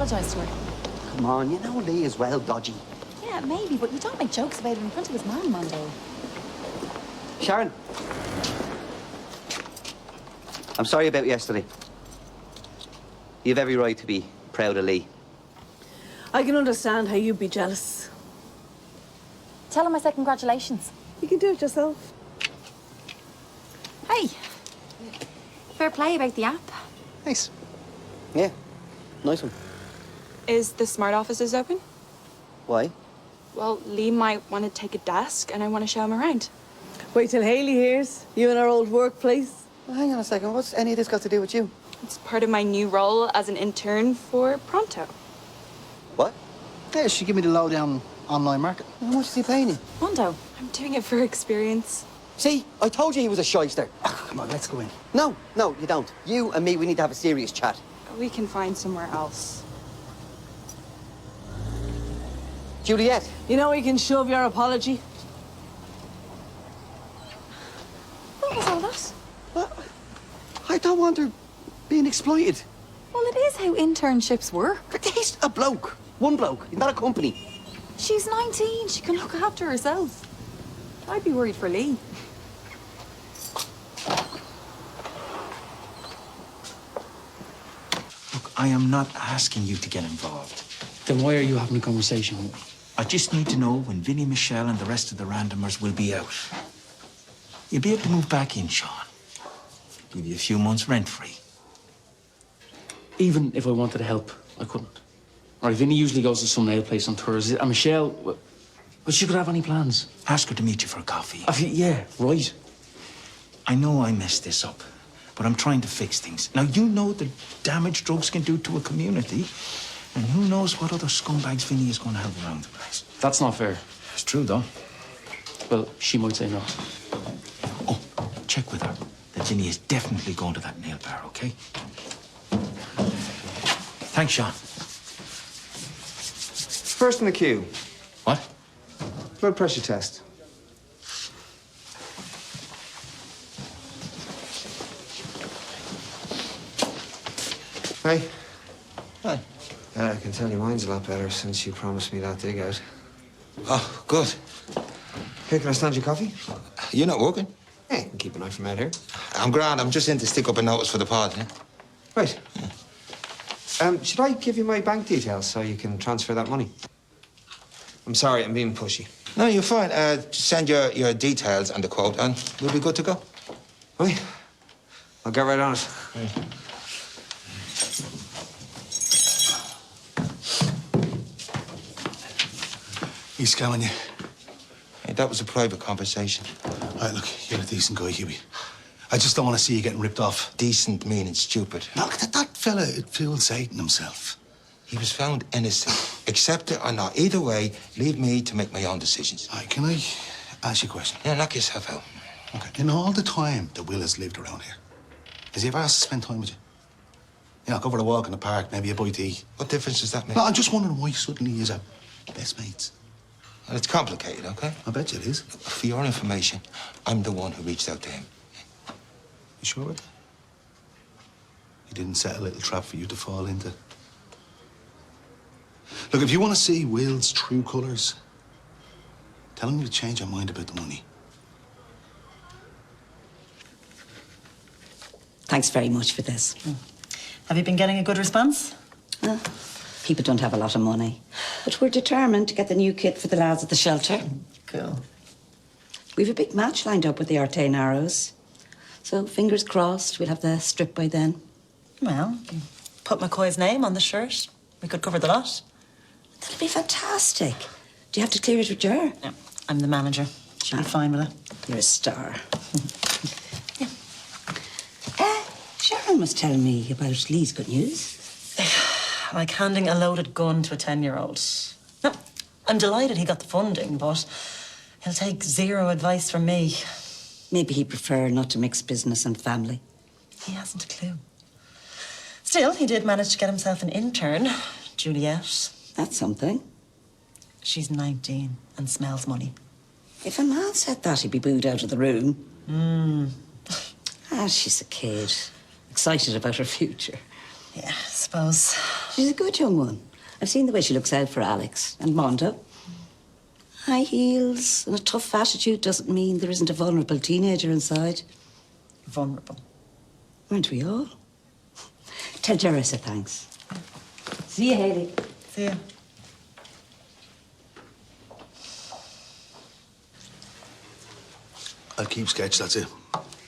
apologise to her. Come on, you know Lee is well dodgy. Yeah, maybe, but you don't make jokes about it in front of his man, Mondo. Sharon. I'm sorry about yesterday. You have every right to be proud of Lee. I can understand how you'd be jealous. Tell him I said congratulations. You can do it yourself. Hey. Fair play about the app. Nice. Yeah, nice one. Is the smart offices open? Why? Well, Lee might want to take a desk and I want to show him around. Wait till Hayley hears. You in our old workplace. Well, hang on a second. What's any of this got to do with you? It's part of my new role as an intern for Pronto. What? Yeah, she give me the lowdown online market. How much is he paying you? Mondo. I'm doing it for experience. See, I told you he was a shyster. Oh, come on, let's go in. No, you don't. You and me, we need to have a serious chat. We can find somewhere else. Juliet. You know you can shove your apology. What was all that? What? I don't want her being exploited. Well, it is how internships work. He's a bloke. One bloke, not a company. She's 19. She can look after herself. I'd be worried for Lee. Look, I am not asking you to get involved. Then why are you having a conversation with me? I just need to know when Vinnie, Michelle, and the rest of the randomers will be out. You'll be able to move back in, Sean. Give you a few months rent-free. Even if I wanted to help, I couldn't. All right, Vinny usually goes to some nail place on tours. And Michelle, well, she could have any plans. Ask her to meet you for a coffee. Yeah, right. I know I messed this up, but I'm trying to fix things. Now, you know the damage drugs can do to a community, and who knows what other scumbags Vinny is going to have around the place. That's not fair. It's true, though. Well, she might say no. Oh, check with her that Vinny is definitely going to that nail bar, okay? Thanks, Sean. First in the queue. What? Blood pressure test. Hey. Hi. I can tell you mine's a lot better since you promised me that dig out. Oh, good. Here, can I stand your coffee? You're not working? Hey, you can keep an eye from out here. I'm grand. I'm just in to stick up a notice for the pod, yeah? Right. Should I give you my bank details so you can transfer that money? I'm sorry, I'm being pushy. No, you're fine. Just send your details and the quote, and we'll be good to go. Right. I'll get right on it. He's scamming you. Hey, that was a private conversation. All right, look, you're a decent guy, Hughie. I just don't want to see you getting ripped off. Decent, meaning stupid. Look, that fella, it fools Satan himself. He was found innocent. Accept it or not. Either way, leave me to make my own decisions. All right, can I ask you a question? Yeah, knock yourself out. Okay. In all the time that Will has lived around here, has he ever asked to spend time with you? You know, go for a walk in the park, maybe a bite to eat. What difference does that make? No, I'm just wondering why suddenly he's a best mates. Well, it's complicated, okay? I bet you it is. For your information, I'm the one who reached out to him. You sure about that? He didn't set a little trap for you to fall into. Look, if you want to see Will's true colours, tell him to change your mind about the money. Thanks very much for this. Have you been getting a good response? People don't have a lot of money. But we're determined to get the new kit for the lads at the shelter. Cool. We've a big match lined up with the Artane Arrows. So fingers crossed we'll have the strip by then. Well, put McCoy's name on the shirt. We could cover the lot. That'll be fantastic. Do you have to clear it with Ger? Yeah, I'm the manager. She'll be fine with it. You're a star. Yeah. Sharon was telling me about Lee's good news. Like handing a loaded gun to a 10-year-old. No, I'm delighted he got the funding, but he'll take zero advice from me. Maybe he'd prefer not to mix business and family. He hasn't a clue. Still, he did manage to get himself an intern, Juliet. That's something. She's 19 and smells money. If a man said that, he'd be booed out of the room. She's a kid. Excited about her future. Yeah, I suppose. She's a good young one. I've seen the way she looks out for Alex and Mondo. High heels and a tough attitude doesn't mean there isn't a vulnerable teenager inside. Vulnerable. Aren't we all? Tell Jerry I said thanks. See you, Hayley. See ya. I'll keep sketch, that's it.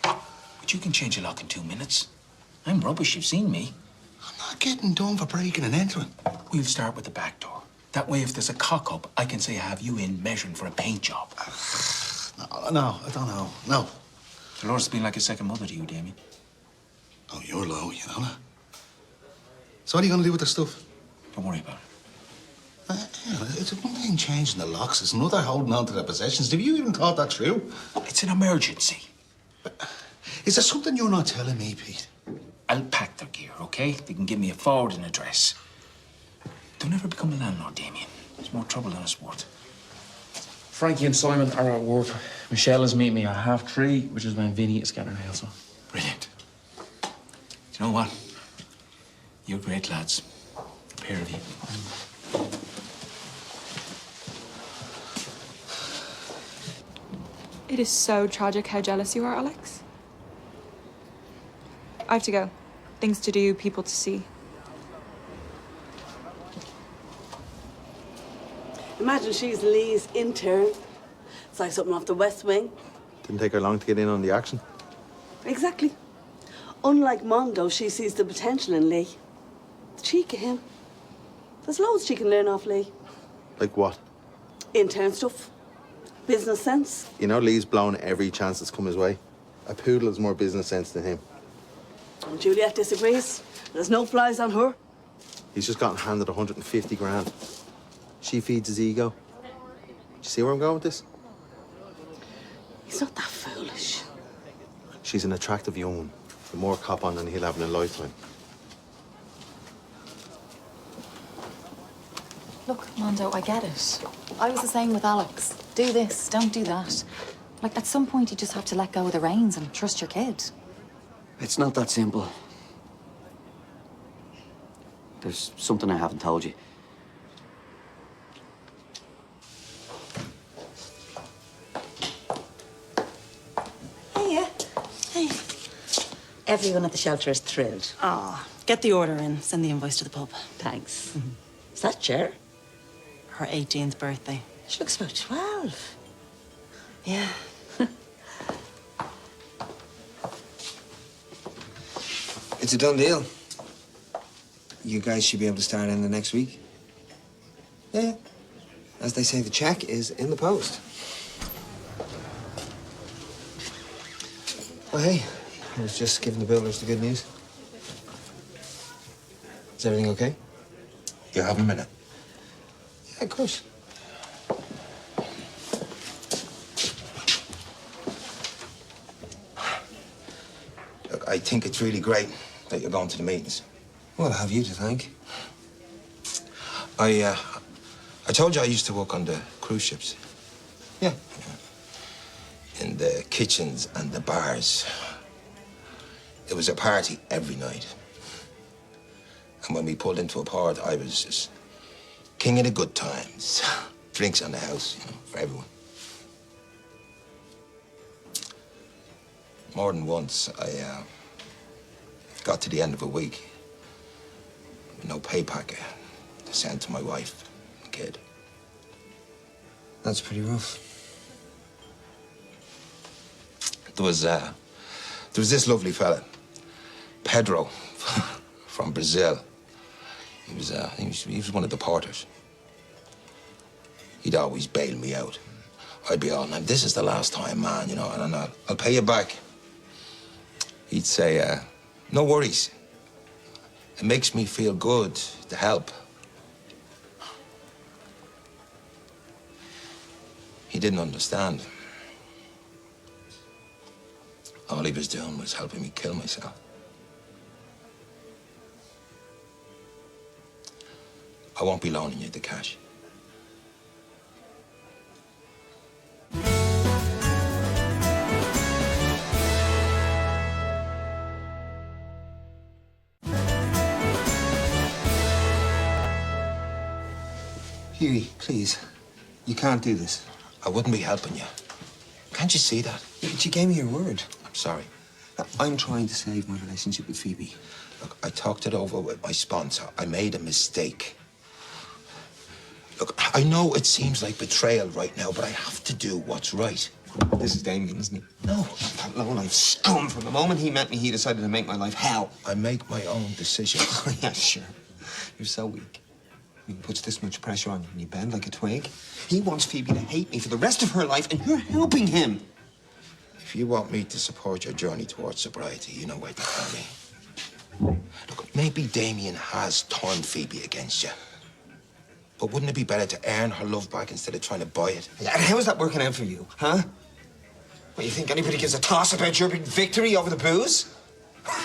But you can change a lock in 2 minutes. I'm rubbish, you've seen me. I'm not getting done for breaking and entering. We'll start with the back door. That way, if there's a cock-up, I can say I have you in measuring for a paint job. No, I don't know. No. Dolores been like a second mother to you, Damien. Oh, you're low, you know that. So what are you going to do with the stuff? Don't worry about it. It's one thing changing the locks. It's another holding on to their possessions. Have you even thought that through? It's an emergency. Is there something you're not telling me, Pete? I'll pack their gear, okay? They can give me a forwarding address. Don't ever become the landlord, Damien. There's more trouble than it's worth. Frankie and Simon are at work. Michelle is meeting me at 3:30, which is when Vinny is getting her nails on. Brilliant. Do you know what? You're great lads. A pair of you. It is so tragic how jealous you are, Alex. I have to go. Things to do, people to see. Imagine she's Lee's intern. It's like something off the West Wing. Didn't take her long to get in on the action. Exactly. Unlike Mondo, she sees the potential in Lee. The cheek of him. There's loads she can learn off Lee. Like what? Intern stuff. Business sense. You know, Lee's blown every chance that's come his way. A poodle has more business sense than him. And Juliet disagrees. There's no flies on her. He's just gotten handed 150 grand. She feeds his ego. Do you see where I'm going with this? He's not that foolish. She's an attractive young one. The more cop on than he'll have in a lifetime. Look, Mondo, I get it. I was the same with Alex. Do this, don't do that. Like, at some point, you just have to let go of the reins and trust your kid. It's not that simple. There's something I haven't told you. Hiya. Hey. Everyone at the shelter is thrilled. Ah, get the order in. Send the invoice to the pub. Thanks. Is that Cher? Her 18th birthday. She looks about 12. Yeah. It's a done deal. You guys should be able to start in the next week. Yeah. As they say, the check is in the post. Oh, hey. I was just giving the builders the good news. Is everything okay? You have a minute? Yeah, of course. Look, I think it's really great that you're going to the meetings. Well, I have you to thank. I told you I used to work on the cruise ships. Yeah. In the kitchens and the bars. It was a party every night. And when we pulled into a port, I was just king of the good times. Drinks on the house, you know, for everyone. More than once, I got to the end of a week. No pay packet to send to my wife and kid. That's pretty rough. There was this lovely fella, Pedro, from Brazil. He was one of the porters. He'd always bail me out. I'd be all, "Now, this is the last time, man, you know, and I'll pay you back." He'd say, "No worries. It makes me feel good to help." He didn't understand. All he was doing was helping me kill myself. I won't be loaning you the cash. Hughie, please. You can't do this. I wouldn't be helping you. Can't you see that? Yeah, but you gave me your word. I'm sorry. I'm trying to save my relationship with Phoebe. Look, I talked it over with my sponsor. I made a mistake. Look, I know it seems like betrayal right now, but I have to do what's right. This is Damien, isn't it? No. That low-life scum. From the moment he met me, he decided to make my life hell. I make my own decisions. Yeah, sure. You're so weak. He puts this much pressure on you and you bend like a twig. He wants Phoebe to hate me for the rest of her life, and you're helping him. If you want me to support your journey towards sobriety, you know where to find me. Look, maybe Damien has turned Phoebe against you. But wouldn't it be better to earn her love back instead of trying to buy it? Yeah, and how's that working out for you, huh? What, you think anybody gives a toss about your big victory over the booze?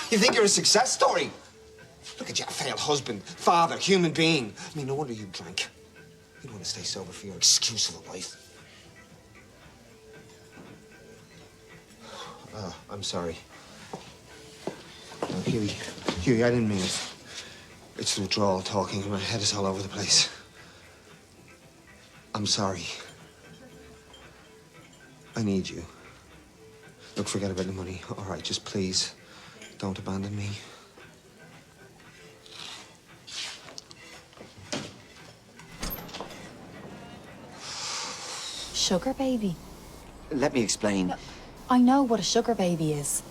You think you're a success story? Look at you, a failed husband, father, human being. I mean, no wonder you drank. You don't want to stay sober for your excuse of a life. Oh, I'm sorry. No, Hughie, I didn't mean it. It's the withdrawal talking. My head is all over the place. I'm sorry. I need you. Look, forget about the money. All right, just please, don't abandon me. Sugar baby. Let me explain. I know what a sugar baby is.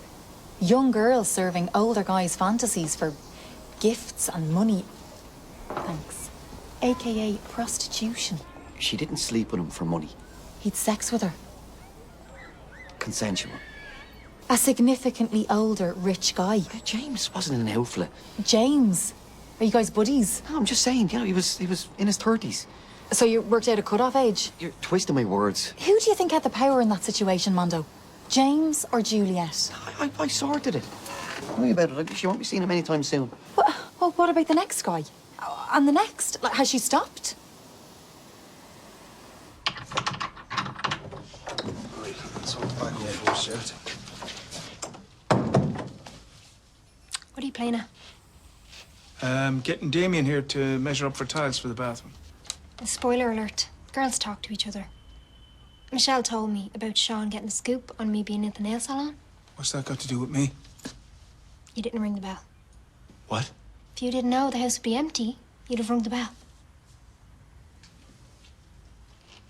Young girls serving older guys' fantasies for gifts and money. Thanks. AKA prostitution. She didn't sleep with him for money. He'd sex with her. Consensual. A significantly older, rich guy. James wasn't an outfit. James? Are you guys buddies? No, I'm just saying, you know, he was in his 30s. So you worked out a cut-off age? You're twisting my words. Who do you think had the power in that situation, Mondo? James or Juliet? I sorted it. Don't worry about it. She won't be seeing him anytime soon. Well, what about the next guy? And the next? Like, has she stopped? Right, let's hold back over for a shirt. What are you playing at? Getting Damien here to measure up for tiles for the bathroom. Spoiler alert. Girls talk to each other. Michelle told me about Sean getting the scoop on me being at the nail salon. What's that got to do with me? You didn't ring the bell. What? If you didn't know the house would be empty, you'd have rung the bell.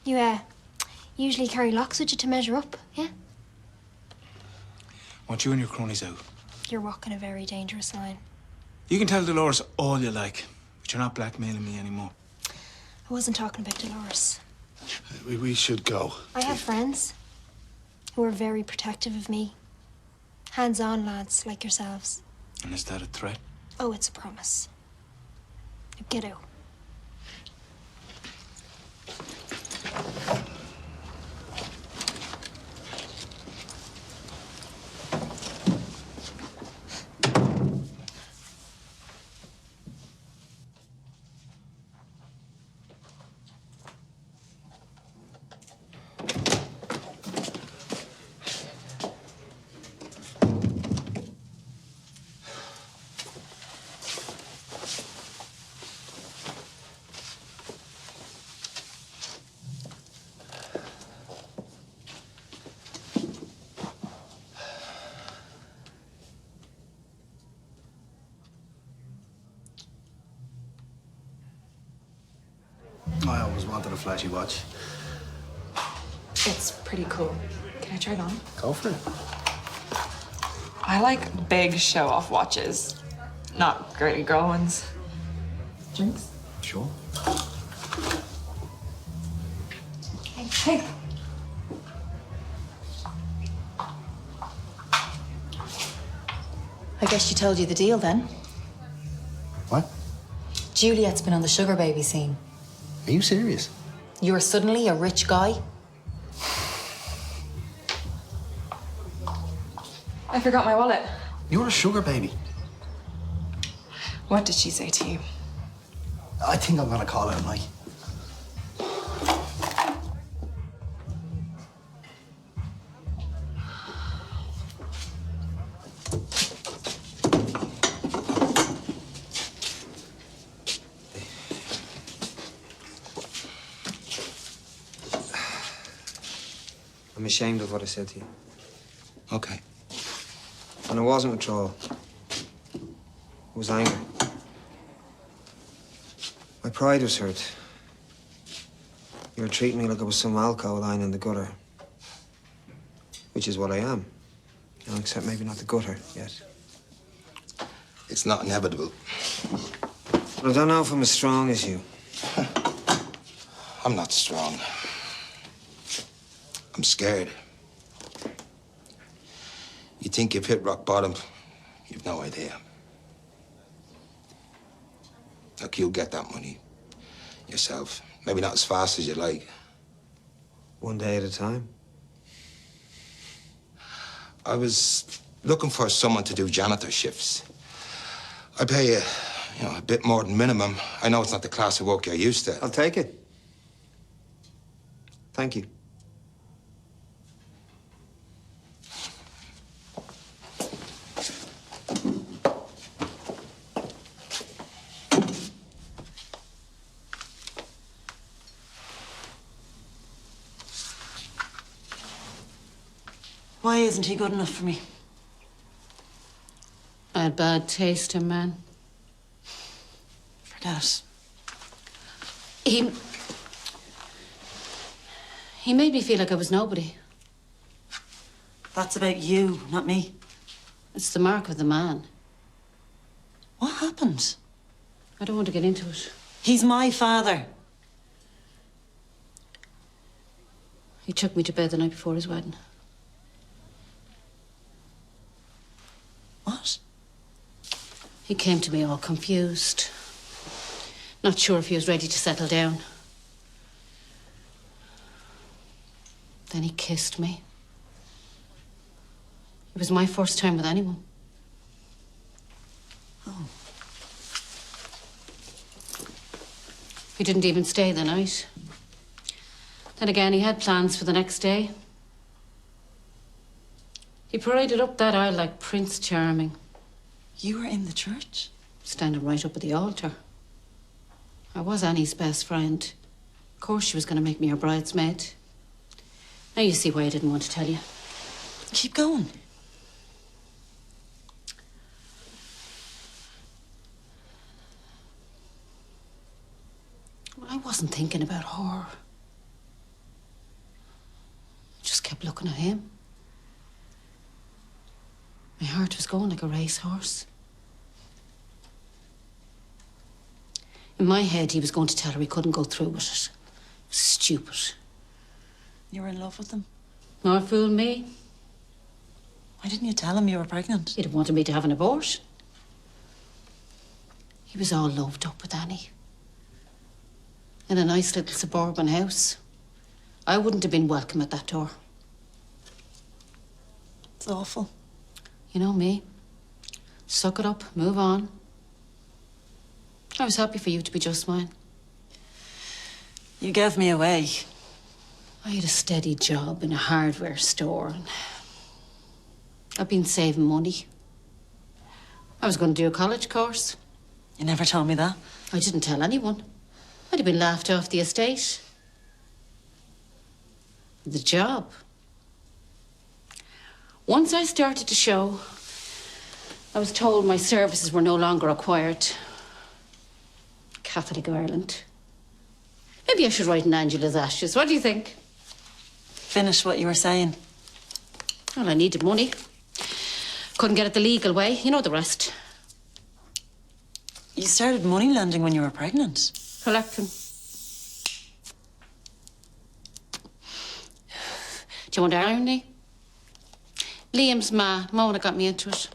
You, usually carry locks with you to measure up, yeah? Want you and your cronies out. You're walking a very dangerous line. You can tell Dolores all you like, but you're not blackmailing me anymore. I wasn't talking about Dolores. We should go. I have friends who are very protective of me. Hands-on lads like yourselves. And is that a threat? Oh, it's a promise. Now get out. I always wanted a flashy watch. It's pretty cool. Can I try it on? Go for it. I like big show-off watches, not girly girl ones. Drinks? Sure. Hey. I guess she told you the deal then. What? Juliet's been on the sugar baby scene. Are you serious? You're suddenly a rich guy? I forgot my wallet. You're a sugar baby. What did she say to you? I think I'm gonna call it a night. I'm ashamed of what I said to you. Okay. And it wasn't withdrawal. It was anger. My pride was hurt. You were treating me like I was some alcohol lying in the gutter. Which is what I am. You know, except maybe not the gutter yet. It's not inevitable. But I don't know if I'm as strong as you. I'm not strong. I'm scared. You think you've hit rock bottom, you've no idea. Look, you'll get that money yourself. Maybe not as fast as you'd like. One day at a time. I was looking for someone to do janitor shifts. I pay you, a bit more than minimum. I know it's not the class of work you're used to. I'll take it. Thank you. Why isn't he good enough for me? I had bad taste in man. Forget He it. made me feel like I was nobody. That's about you, not me. It's the mark of the man. What happened? I don't want to get into it. He's my father. He took me to bed the night before his wedding. What? He came to me all confused. Not sure if he was ready to settle down. Then he kissed me. It was my first time with anyone. Oh. He didn't even stay the night. Then again, he had plans for the next day. He paraded up that aisle like Prince Charming. You were in the church? Standing right up at the altar. I was Annie's best friend. Of course she was going to make me her bridesmaid. Now you see why I didn't want to tell you. Keep going. I wasn't thinking about her. I just kept looking at him. My heart was going like a racehorse. In my head, he was going to tell her he couldn't go through with it. Stupid. You were in love with him? Nor fool me. Why didn't you tell him you were pregnant? He'd have wanted me to have an abortion. He was all loved up with Annie. In a nice little suburban house. I wouldn't have been welcome at that door. It's awful. You know me. Suck it up, move on. I was happy for you to be just mine. You gave me away. I had a steady job in a hardware store, and I've been saving money. I was going to do a college course. You never told me that. I didn't tell anyone. I'd have been laughed off the estate. The job. Once I started to show, I was told my services were no longer required. Catholic Ireland. Maybe I should write in Angela's ashes. What do you think? Finish what you were saying. Well, I needed money. Couldn't get it the legal way. You know the rest. You started money lending when you were pregnant. Collecting. Do you want irony? Liam's ma, Mona, got me into it.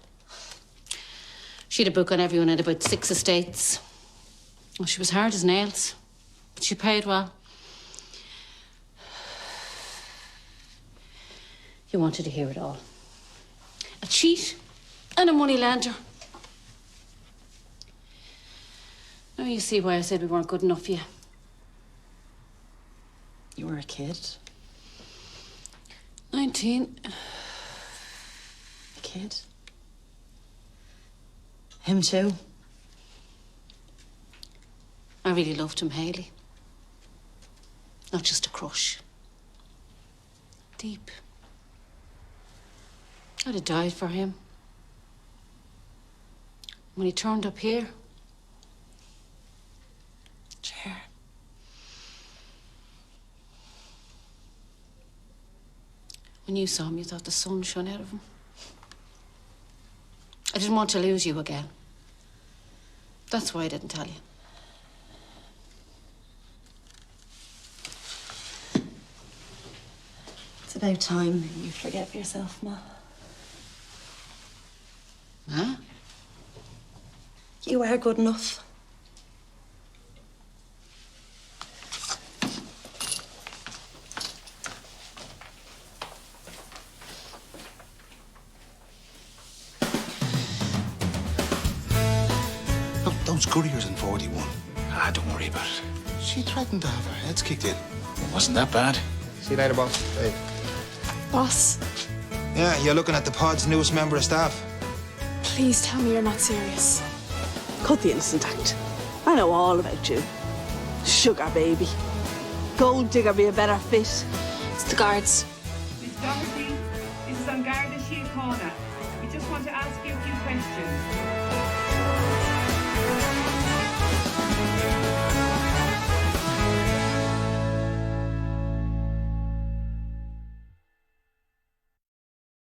She had a book on everyone in about 6 estates. Well, she was hard as nails, but she paid well. You wanted to hear it all. A cheat and a money lender. Now you see why I said we weren't good enough for you. You were a kid. 19. A kid. Him too. I really loved him, Hayley. Not just a crush. deep. I'd have died for him. When he turned up here, chair. When you saw him, you thought the sun shone out of him. I didn't want to lose you again. That's why I didn't tell you. It's about time you forget yourself, Ma. Huh? You are good enough. Look, those couriers in 41. Ah, don't worry about it. She threatened to have her heads kicked in. It wasn't that bad. See you later, boss. Hey. Boss, Yeah, you're looking at the pod's newest member of staff. please tell me you're not serious. Cut the innocent act. I know all about you. Sugar baby. Gold digger be a better fit. It's the guards. Miss Doherty, this is on Garda Shield Corner. We just want to ask you a few questions.